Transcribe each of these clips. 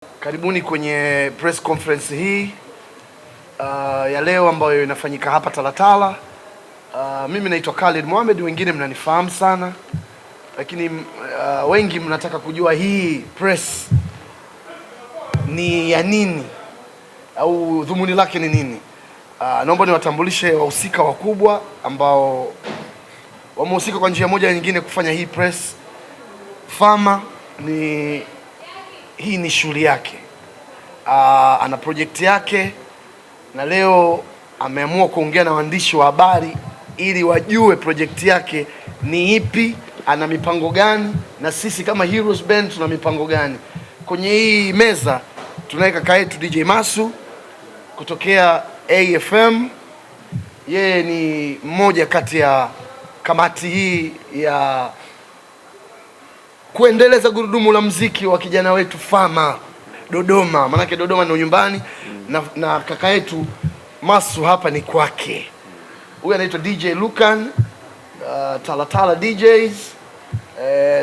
Karibuni kwenye press conference hii ya leo ambayo inafanyika hapa Talatala. Mimi naitwa Khalid Mohamed, wengine mnanifahamu sana, lakini wengi mnataka kujua hii press ni ya nini au dhumuni lake ni nini. Naomba niwatambulishe wahusika wakubwa ambao wamehusika kwa njia moja nyingine kufanya hii press. Fama hii ni shughuli yake, ana project yake, na leo ameamua kuongea na waandishi wa habari ili wajue project yake ni ipi, ana mipango gani, na sisi kama Heroes Band tuna mipango gani. Kwenye hii meza tunaye kaka yetu DJ Masu kutokea AFM. Yeye ni mmoja kati ya kamati hii ya kuendeleza gurudumu la muziki wa kijana wetu Fama Dodoma, manake Dodoma ndio nyumbani, na kaka yetu Masu hapa ni kwake. Huyu anaitwa DJ Lukan, Talatala DJs.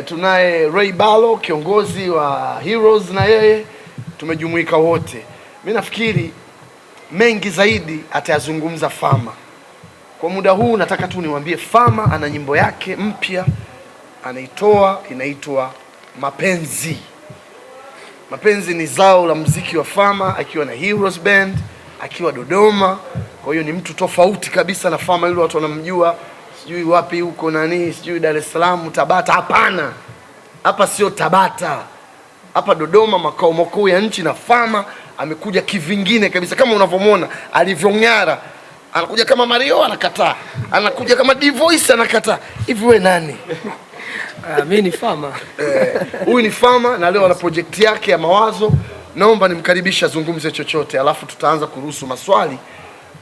Tunaye Ray Balo, kiongozi wa Heroes, na yeye tumejumuika wote. Mimi nafikiri mengi zaidi atayazungumza Fama. Kwa muda huu nataka tu niwaambie Fama ana nyimbo yake mpya anaitoa, inaitwa Mapenzi. Mapenzi ni zao la muziki wa Fama akiwa na Heroes Band, akiwa Dodoma. Kwa hiyo ni mtu tofauti kabisa na Fama yule watu wanamjua sijui wapi huko nani, sijui Dar es Salaam, Tabata. Hapana, hapa sio Tabata, hapa Dodoma, makao makuu ya nchi, na Fama amekuja kivingine kabisa. Kama unavyomwona alivyong'ara, anakuja kama Mario anakataa, anakuja kama D-Voice anakataa. Hivi wewe nani? Mimi ni Fama. Huyu ni Fama na leo ana project yake ya Mawazo. Naomba nimkaribishe azungumze chochote, alafu tutaanza kuruhusu maswali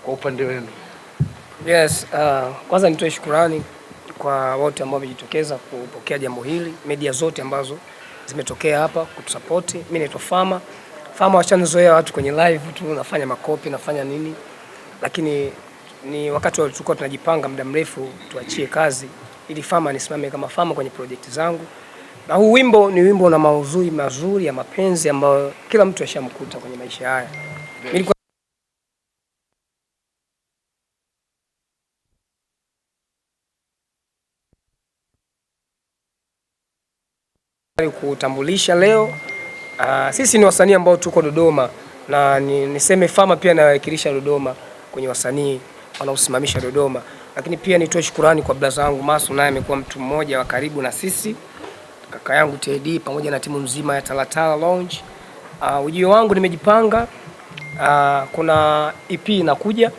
kwa upande wenu. Yes, kwanza nitoe shukrani kwa wote ambao wamejitokeza kupokea jambo hili, media zote ambazo zimetokea hapa kutusupport. Mimi naitwa Fama. Fama wachanizoea watu kwenye live tu, nafanya makopi, nafanya nini, lakini ni wakati tulikuwa tunajipanga muda mrefu tuachie kazi ili Fama nisimame kama Fama kwenye project zangu. Na huu wimbo ni wimbo na maudhui mazuri ya mapenzi ambayo kila mtu ashamkuta kwenye maisha haya. Kutambulisha leo, sisi ni wasanii ambao tuko Dodoma, na niseme Fama pia anawakilisha Dodoma kwenye wasanii wanaosimamisha Dodoma. Lakini pia nitoe shukrani kwa brother wangu Masu, naye amekuwa mtu mmoja wa karibu na sisi, kaka yangu TD pamoja na timu nzima ya Talatala Lounge. Ujio wangu nimejipanga, kuna EP inakuja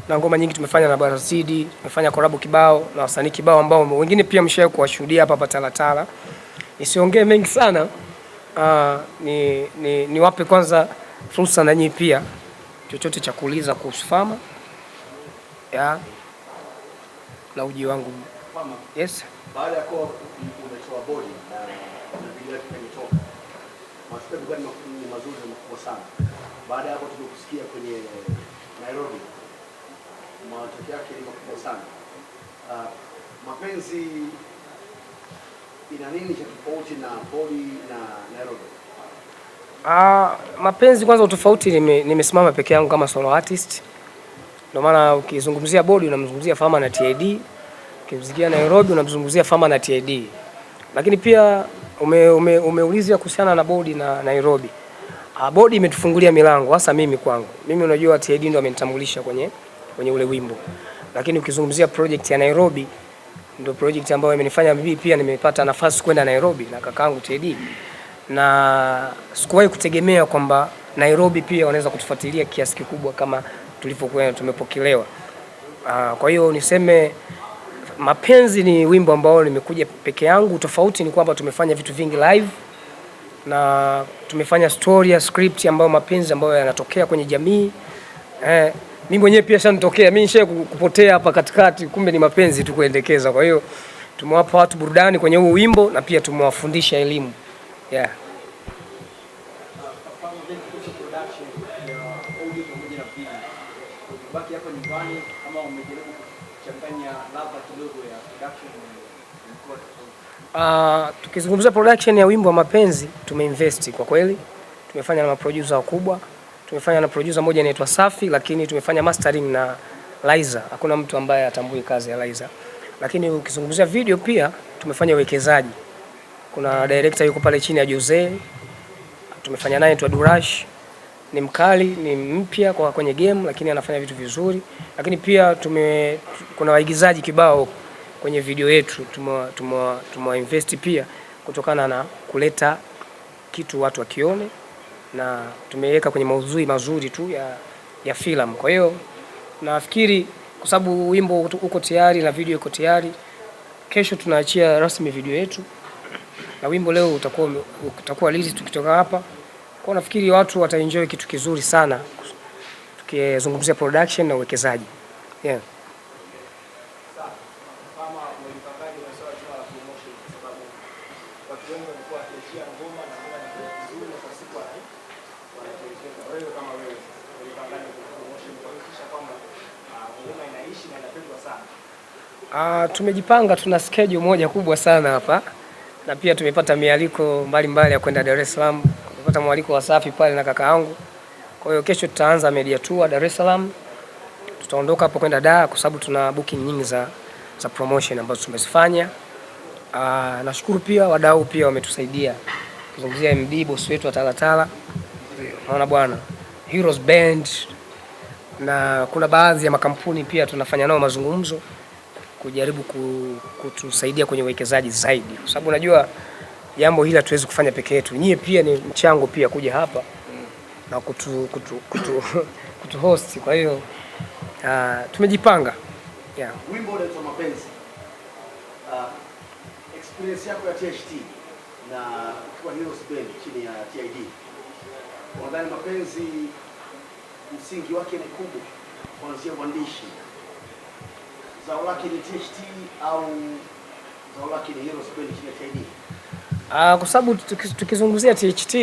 na ngoma nyingi tumefanya na Baraza CD, tumefanya collab kibao na wasanii kibao ambao wengine pia mshawahi kuwashuhudia hapa Talatala. Nisiongee mengi sana, niwape kwanza fursa na nyinyi pia chochote cha kuuliza kuhusu Fama ya na uji wangu. Yes. Baada ya kuwa umetoa body na video yake imetoka, maswali gani mazuri na makubwa sana. Baada ya hapo tumekusikia kwenye Nairobi, matokeo yake ni makubwa sana. Mapenzi ina nini cha tofauti na body na Nairobi? Mapenzi kwanza utofauti, nimesimama peke yangu kama solo artist. Ndio maana ukizungumzia body unamzungumzia Fama na TID, ukizungumzia Nairobi unamzungumzia Fama na TID. Lakini pia umeulizia kuhusiana na body na Nairobi. Body imetufungulia milango hasa mimi kwangu. Mimi unajua TID ndio amenitambulisha kwenye ule wimbo. Lakini ukizungumzia project ya Nairobi ndio project ambayo imenifanya mimi pia nimepata nafasi kwenda Nairobi na kakaangu TID. Na sikuwahi kutegemea kwamba Nairobi pia wanaweza kutufuatilia kiasi kikubwa kama tulivyokuwa tumepokelewa. Kwa hiyo niseme Mapenzi ni wimbo ambao nimekuja peke yangu. Tofauti ni kwamba tumefanya vitu vingi live na tumefanya story ya script ambayo mapenzi ambayo yanatokea kwenye jamii. Mimi mwenyewe pia shanitokea, mimi nishaye kupotea hapa katikati, kumbe ni mapenzi tu kuendekeza. Kwa hiyo tumewapa watu burudani kwenye huu wimbo na pia tumewafundisha elimu. Yeah. Baki hapa nyumbani kama umejaribu kuchanganya ladha kidogo ya production Tukizungumzia production ya wimbo wa mapenzi, tumeinvest kwa kweli. tumefanya na maproducer wakubwa, tumefanya na producer mmoja anaitwa Safi, lakini tumefanya mastering na Liza. Hakuna mtu ambaye atambui kazi ya Liza. Lakini ukizungumzia video pia tumefanya uwekezaji. Kuna director yuko pale chini ya Jose, tumefanya naye tu Durash, ni mkali, ni mpya kwa kwenye game lakini anafanya vitu vizuri. Lakini pia kuna waigizaji kibao kwenye video yetu, invest pia kutokana na kuleta kitu watu wakione, na tumeweka kwenye maudhui mazuri tu ya filamu. Kwa hiyo nafikiri kwa sababu wimbo uko tayari na video iko tayari, kesho tunaachia rasmi video yetu na wimbo leo utakuwa release tukitoka hapa. Kwa nafikiri watu wataenjoy kitu kizuri sana tukizungumzia production na uwekezaji. Yeah. Tumejipanga, tuna schedule moja kubwa sana hapa na pia tumepata mialiko mbalimbali ya kwenda Dar es Salaam. Tumepata mwaliko wa Safi pale na kaka yangu. Kwa hiyo kesho tutaanza media tour Dar es Salaam. Tutaondoka hapo kwenda Dar kwa sababu tuna booking nyingi za promotion ambazo tumezifanya. Nashukuru pia wadau pia wametusaidia. Kuzungumzia MD boss wetu wa Talatala. Naona bwana, Heroes Band, na kuna baadhi ya makampuni pia tunafanya nao mazungumzo kujaribu kutusaidia kwenye uwekezaji zaidi, kwa sababu unajua jambo hili hatuwezi kufanya peke yetu. Nyie pia ni mchango pia kuja hapa na kutu host. Kwa hiyo tumejipanga. Yeah. Wimbo unaitwa Mapenzi. Experience yako ya THT na kwa Heroes Band chini ya TID. Unadhani Mapenzi msingi wake ni kubwa kuanzia uandishi? Zao lake ni THT au zao lake ni Heroes Band chini ya TID? Kwa sababu tukizungumzia THT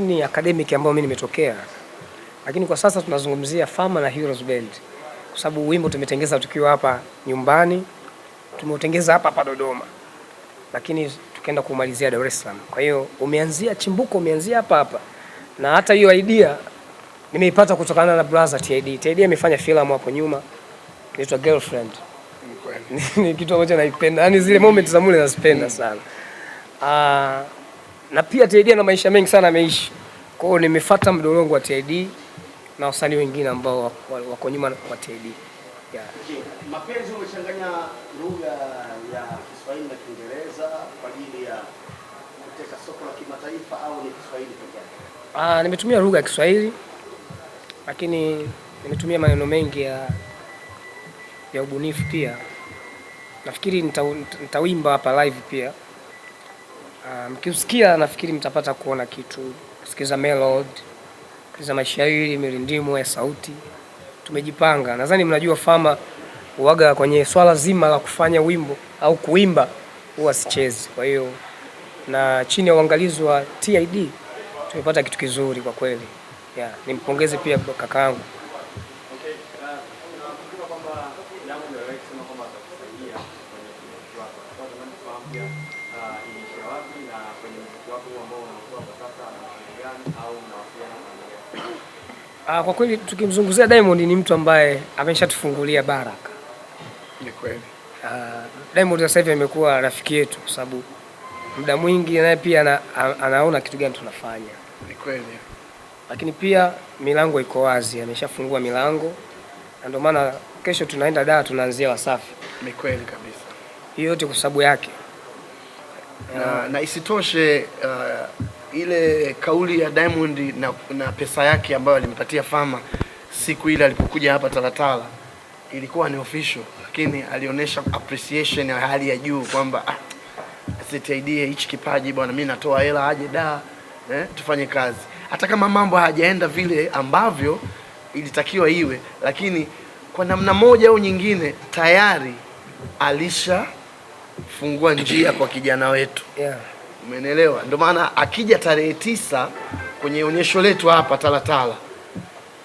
ni academic ambayo mimi nimetokea. Lakini kwa sasa tunazungumzia Fama na Heroes Band. Kwa sababu wimbo tumetengeza tukiwa hapa nyumbani, tumeutengeza hapa Dodoma. Lakini tukaenda kumalizia Dar es Salaam. Kwa hiyo chimbuko umeanzia hapa. Na hata hiyo idea nimeipata kutokana na brother TID. TID amefanya filamu hapo nyuma inaitwa Girlfriend. Ni kitu ambacho naipenda. Yaani zile moment za mule nazipenda sana. Na pia TID ana maisha mengi sana ameishi. Kwa hiyo nimefuata mdorongo wa TID na wasanii wengine ambao wako nyuma kwa TID. Yeah. Mapenzi umechanganya lugha ya Kiswahili na Kiingereza kwa ajili ya kuteka soko la kimataifa au ni Kiswahili pekee yake? Nimetumia lugha ya Kiswahili lakini nimetumia maneno mengi ya ubunifu pia. Nafikiri nitawimba hapa live pia. Mkiusikia nafikiri mtapata kuona kitu, kusikiza melody, kusikiza mashairi, mirindimo ya sauti. Tumejipanga. Nadhani mnajua Fama huaga kwenye swala zima la kufanya wimbo au kuimba huwa sichezi. Kwa hiyo na chini ya uangalizi wa TID tumepata kitu kizuri kwa kweli. Yeah, nimpongeze pia kakaangu. Okay, nakumbuka kwamba jambo la Rex kama kwamba atakusaidia kwenye kitu wako. Kwa sababu tunafahamu pia ilishia wapi na kwenye watu ambao wanakuwa kwa sasa na gani au na kwa kweli tukimzunguzia Diamond ni mtu ambaye ameshatufungulia baraka. Ni kweli. Diamond sasa hivi amekuwa rafiki yetu kwa sababu muda mwingi naye pia anaona kitu gani tunafanya. Ni kweli. Lakini pia milango iko wazi, ameshafungua milango. Na ndio maana kesho tunaenda Dar, tunaanzia Wasafi. Ni kweli kabisa. Hiyo yote kwa sababu yake. Na isitoshe ile kauli ya Diamond na pesa yake ambayo alimpatia Fama siku ile alipokuja hapa Talatala ilikuwa ni official, lakini alionyesha appreciation ya hali ya juu kwamba asitiaidie hichi kipaji bwana, mimi natoa hela aje Dar tufanye kazi. Hata kama mambo hayajaenda vile ambavyo ilitakiwa iwe, lakini kwa namna moja au nyingine tayari alishafungua njia kwa kijana wetu. Yeah. Umeelewa? Ndio maana akija tarehe 9 kwenye onyesho letu hapa Talatala,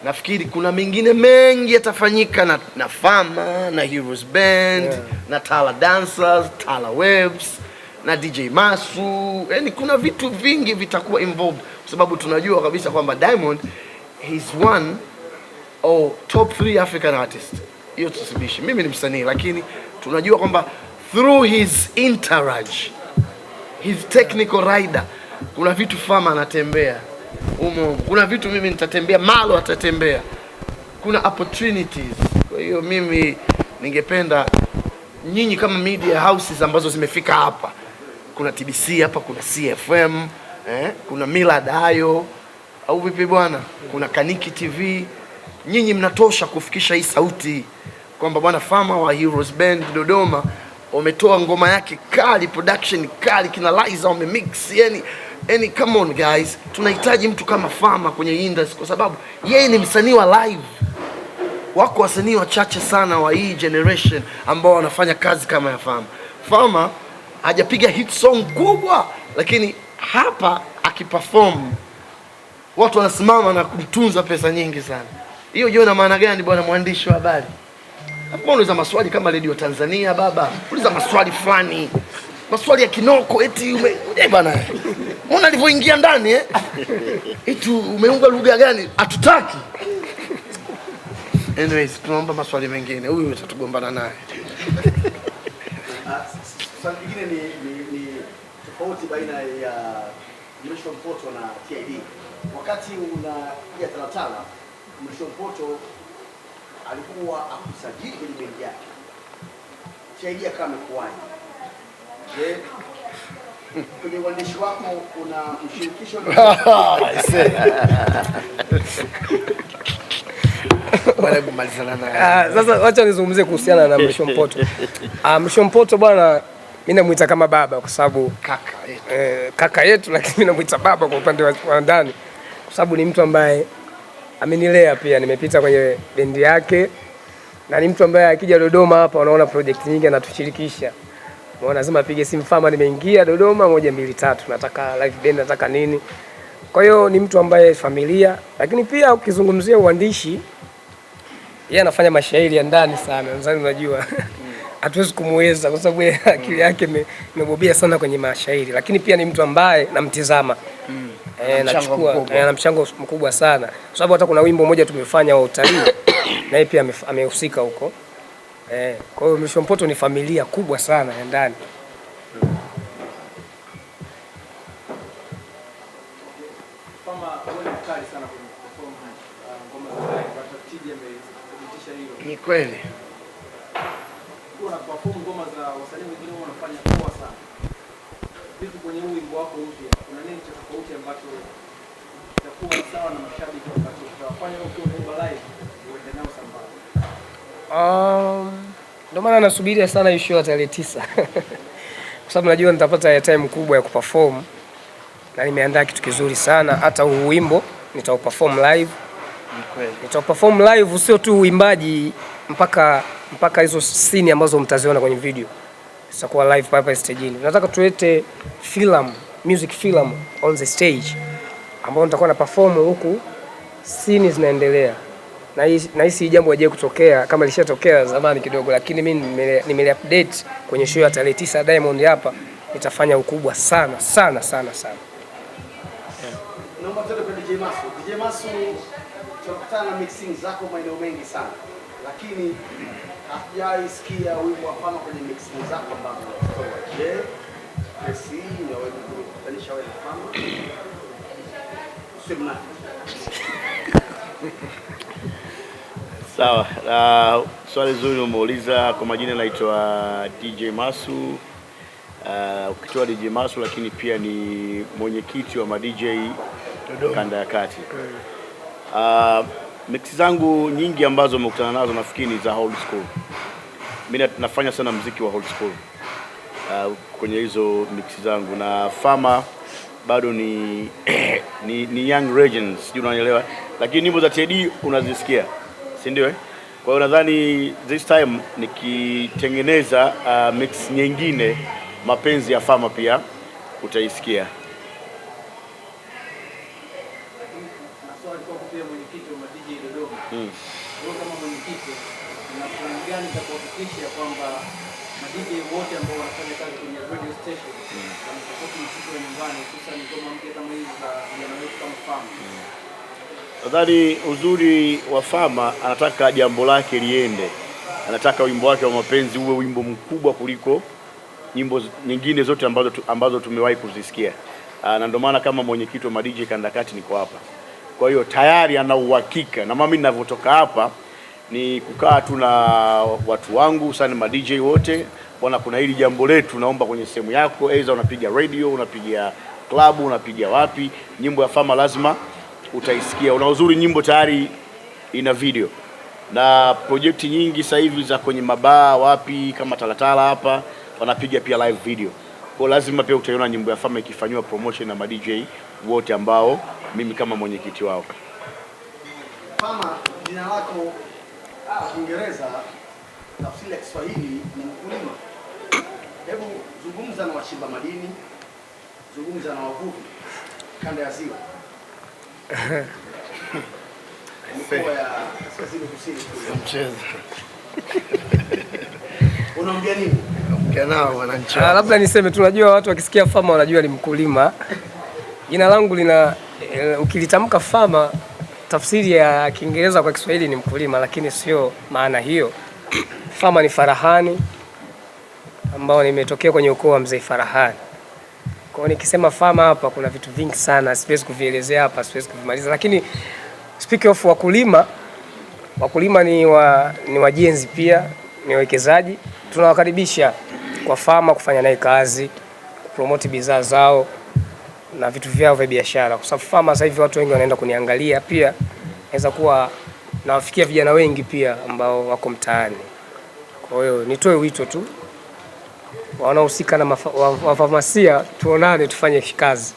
nafikiri kuna mengine mengi yatafanyika na Fama na Heroes Band, yeah, na Tala Dancers, Tala Webs na DJ Masu, yani kuna vitu vingi vitakuwa involved kwa sababu tunajua kabisa kwamba Diamond he's one or top 3 African artist. Hiyo tusibishi. Mimi ni msanii lakini tunajua kwamba through his entourage, his technical rider, kuna vitu Fama anatembea umo, kuna vitu mimi nitatembea, Malo atatembea, kuna opportunities. Kwa hiyo mimi ningependa nyinyi kama media houses ambazo zimefika hapa, kuna TBC hapa, kuna CFM, kuna Millard Ayo au vipi bwana, kuna Kaniki TV, nyinyi mnatosha kufikisha hii sauti kwamba bwana Fama wa Heroes Band Dodoma wametoa ngoma yake kali, production kali, kina Liza wamemix, yani come on guys, tunahitaji mtu kama Fama kwenye industry kwa sababu yeye ni msanii wa live. Wako wasanii wachache sana wa hii generation ambao wanafanya kazi kama ya Fama. Fama hajapiga hit song kubwa, lakini hapa akiperform watu wanasimama na kumtunza pesa nyingi sana. Hiyo je, ina maana gani bwana mwandishi wa habari? Hapo unauliza maswali kama Radio Tanzania baba. Uliza maswali fulani. Maswali ya kinoko eti bwana. Unaona alivyoingia ndani eti umeunga lugha gani? Hatutaki. Anyways, tunaomba maswali mengine. Huyu utatugombana naye. Swali lingine ni tofauti baina ya Mrisho Mpoto na TID. Wakati unakuja Talatala, Mrisho Mpoto alikuwa akusajili kwenye bendi yake. TID akawa amekuwaje? Je, kwenye uandishi wako una mshirikisho? Sasa wacha nizungumzie kuhusiana na Mrisho Mpoto. Mrisho Mpoto bwana, mimi namuita kama baba kwa sababu kaka yetu, lakini mimi namuita baba kwa upande wa ndani kwa sababu ni mtu ambaye amenilea pia, nimepita kwenye bendi yake na ni mtu ambaye akija Dodoma hapa unaona project nyingi anatushirikisha. Unaona lazima apige simu Fama, nimeingia Dodoma 1 2 3, nataka live band, nataka nini. Kwa hiyo ni mtu ambaye familia, lakini pia ukizungumzia uandishi yeye anafanya mashairi ya ndani sana. Nadhani unajua hatuwezi kumuweza kwa sababu akili yake imebobea sana kwenye mashairi, lakini pia ni mtu ambaye namtizama na mchango mkubwa sana kwa sababu hata kuna wimbo mmoja tumefanya wa utalii na yeye pia amehusika huko. Kwa hiyo Mrisho Mpoto ni familia kubwa sana ya ndani. Fama wewe mkali sana kwenye perform ngoma za live, hata TD amethibitisha hilo. Ni kweli. Kuna perform ngoma za wasanii wengine wanafanya poa sana. Vipi kwenye huu wimbo wako mpya? Kuna nini cha tofauti ambacho kitakuwa sawa na mashabiki ambacho tutafanya ukiwa unaimba live uende nao sambamba? Ndio maana nasubiria sana hiyo show ya tarehe 9. Kwa sababu najua nitapata time kubwa ya kuperform na nimeandaa kitu kizuri sana. Hata huu wimbo nitauperform live. Ni kweli. Nitauperform live, sio tu uimbaji, mpaka hizo scene ambazo mtaziona kwenye video zitakuwa live hapa stage. Nataka tuwete music film on the stage ambao nitakuwa na perform huku scene zinaendelea. Na hisi jambo hajaje kutokea, kama lishatokea zamani kidogo, lakini mimi nimeupdate kwenye show ya tarehe 9 Diamond hapa, nitafanya ukubwa sana sana sana sana. Naomba tuende kwa DJ Masu. DJ Masu, tunakutana na mixing zako maeneo mengi sana, lakini hatujaisikia wimbo wa Fama kwenye mixing zako ambazo unatoa. Je, kesi hii ya wewe kutanisha wewe na Fama? Usemna. Sawa, swali zuri umeuliza. Kwa majina naitwa DJ Masu. Ukitoa DJ Masu, lakini pia ni mwenyekiti wa ma-DJ kanda ya kati. Mix zangu nyingi ambazo umekutana nazo nafikiri ni za old school. Mimi nafanya sana muziki wa old school kwenye hizo mix zangu, na Fama bado ni young legends, sijui unanielewa, lakini nyimbo za TD unazisikia, si ndio? Kwa hiyo nadhani this time nikitengeneza mix nyingine, mapenzi ya Fama pia utaisikia. Swali kwa kupia mwenyekiti wa ma-DJ Dodoma. Wewe kama mwenyekiti, una plan gani za kuhakikisha kwamba madj wote ambao wanafanya kazi kwenye radio station wanapaswa kuchukua nyumbani, hususan kama mke kama hizi za vijana wetu kama Fama. Nadhani uzuri wa Fama anataka jambo lake liende, anataka wimbo wake wa mapenzi uwe wimbo mkubwa kuliko nyimbo nyingine zote ambazo tumewahi kuzisikia, na ndio maana kama mwenyekiti wa madj kanda kati niko hapa. Kwa hiyo tayari ana uhakika, na mimi ninavyotoka hapa ni kukaa tu na watu wangu sana madj wote, bwana, kuna hili jambo letu, naomba kwenye sehemu yako, aidha unapiga radio, unapiga club, unapiga wapi, nyimbo ya Fama lazima utaisikia. Una uzuri nyimbo tayari ina video na projekti nyingi sasa hivi za kwenye mabaa wapi kama Talatala hapa wanapiga pia live video. Kwa lazima pia utaiona nyimbo ya Fama ikifanywa promotion na madj wote ambao mimi kama mwenyekiti wao. Fama, jina lako kwa Kiingereza, tafsiri ya Kiswahili ni mkulima. Hebu zungumza na wachimba madini, zungumza na wavuvi kanda ya Ziwa. Mkoa ya kaskazini kusini Mchezo. unaambia nini? Kanao wananchi. Labda niseme tunajua watu wakisikia Fama wanajua ni mkulima. Jina langu lina ukilitamka Fama, tafsiri ya Kiingereza kwa Kiswahili ni mkulima, lakini sio maana hiyo. Fama ni Farahani ambao nimetokea kwenye ukoo wa Mzee Farahani. Kwa hiyo nikisema Fama hapa kuna vitu vingi sana siwezi kuvielezea hapa, siwezi kuvimaliza, lakini speak of wakulima ni wajenzi pia, ni wawekezaji. Tunawakaribisha kwa Fama kufanya naye kazi, promote bidhaa zao na vitu vyao vya biashara, kwa sababu Fama sasa hivi watu wengi wanaenda kuniangalia, pia naweza kuwa nawafikia vijana wengi pia ambao wako mtaani. Kwa hiyo nitoe wito tu wanaohusika na wafamasia, tuonane tufanye kazi.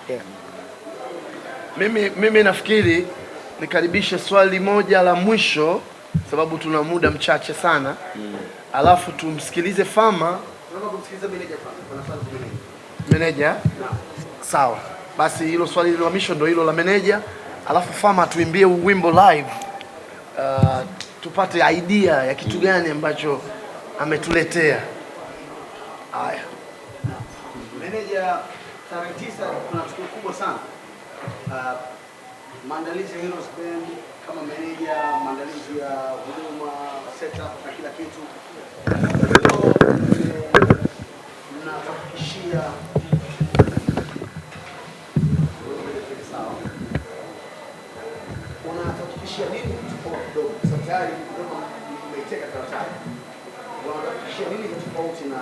Yeah. Mimi nafikiri nikaribishe swali moja la mwisho sababu tuna muda mchache sana. Alafu tumsikilize Fama. Tunataka kumsikiliza meneja Fama. Kuna swali kwa meneja. Sawa. Basi hilo swali la mwisho ndio hilo la meneja. Alafu Fama tuimbie wimbo live. Tupate idea ya kitu gani ambacho ametuletea. Haya. Meneja, tarehe 9 kuna tukio kubwa sana. Maandalizi ya Heroes Band kama meneja, maandalizi ya huduma, setup na kila kitu. Mnahakikishia unahakikishia nini tofauti kidogo? Tayari kama umeiteka karatasi. Unahakikishia nini tofauti na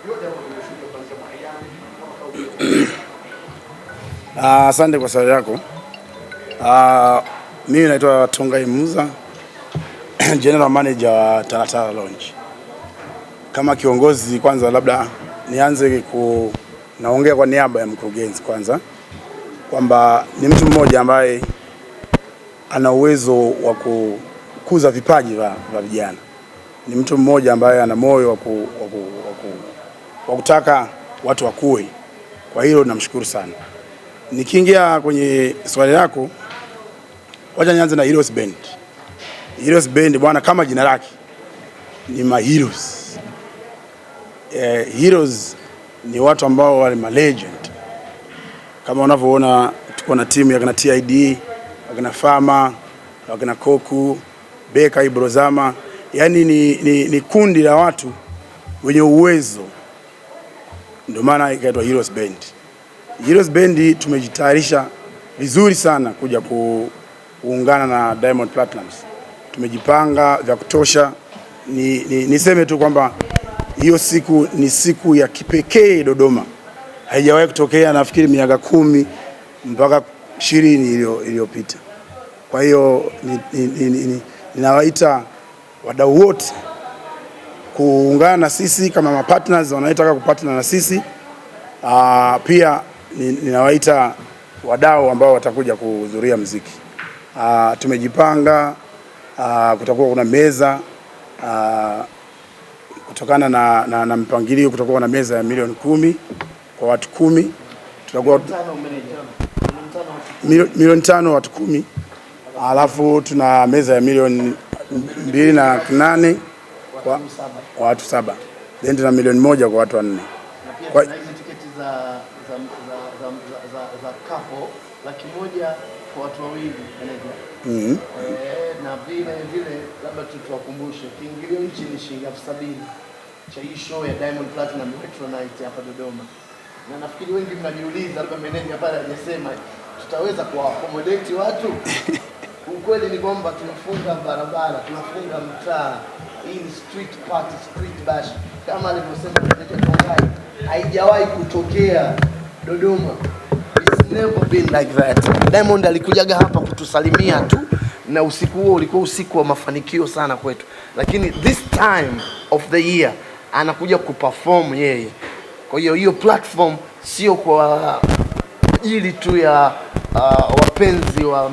yote ambayo tumeshuhudia kuanzia mwaka jana kama kauli? Asante kwa swali yako. Mimi naitwa Tongai Muza, General Manager wa Talatala Lounge. Kama kiongozi, kwanza labda nianze naongea kwa niaba ya mkurugenzi kwanza, kwamba ni mtu mmoja ambaye ana uwezo wa kukuza vipaji vya vijana. Ni mtu mmoja ambaye ana moyo wa kutaka watu wakue. Kwa hilo namshukuru sana. Nikiingia kwenye swali lako, wacha nianze na Heroes Band. Heroes Band bwana, kama jina lake ni ma heroes. Heroes ni watu ambao wale ma legend. Kama unavyoona tuko na timu ya kina TID, wakina Fama, wakina Koku, Beka Ibrozama. Yaani ni kundi la watu wenye uwezo. Ndio maana ikaitwa Heroes Band. Heroes Band tumejitayarisha vizuri sana kuja kuungana na Diamond Platnumz. Tumejipanga vya kutosha. Niseme tu kwamba hiyo siku ni siku ya kipekee Dodoma. Haijawahi kutokea, nafikiri miaka 10 mpaka 20 iliyopita. Kwa hiyo ninawaita wadau wote kuungana na sisi kama mapartners wanaotaka kupartner na sisi. Pia ninawaita wadau ambao watakuja kuhudhuria muziki. Tumejipanga, kutakuwa kuna meza, kutokana na mpangilio kutakuwa na meza ya milioni 10 kwa watu 10. Tutakuwa milioni 5 watu 10. Alafu tuna meza ya milioni 2.8 kwa watu 7. then tuna 1,000,000 kwa watu 4. Na pia kuna hizi tiketi za couple 100,000 kwa watu wawili manager. Na vile labda tuwakumbushe kiingilio nchi ni shilingi 70,000 cha hii show ya Diamond Platinum Retro Night hapa Dodoma. Na nafikiri wengi mnajiuliza labda manager pale hajasema tutaweza kuaccommodate watu. Ukweli ni kwamba tunafunga barabara, tunafunga mtaa. Hii ni street party, street bash. Kama alivyosema manager Tongai, haijawahi kutokea Dodoma. It's never been like that. Diamond alikujaga hapa kutusalimia tu na usiku huo ulikuwa usiku wa mafanikio sana kwetu. Lakini this time of the year anakuja kuperform yeye. Kwa hiyo platform sio kwa ajili tu ya wapenzi wa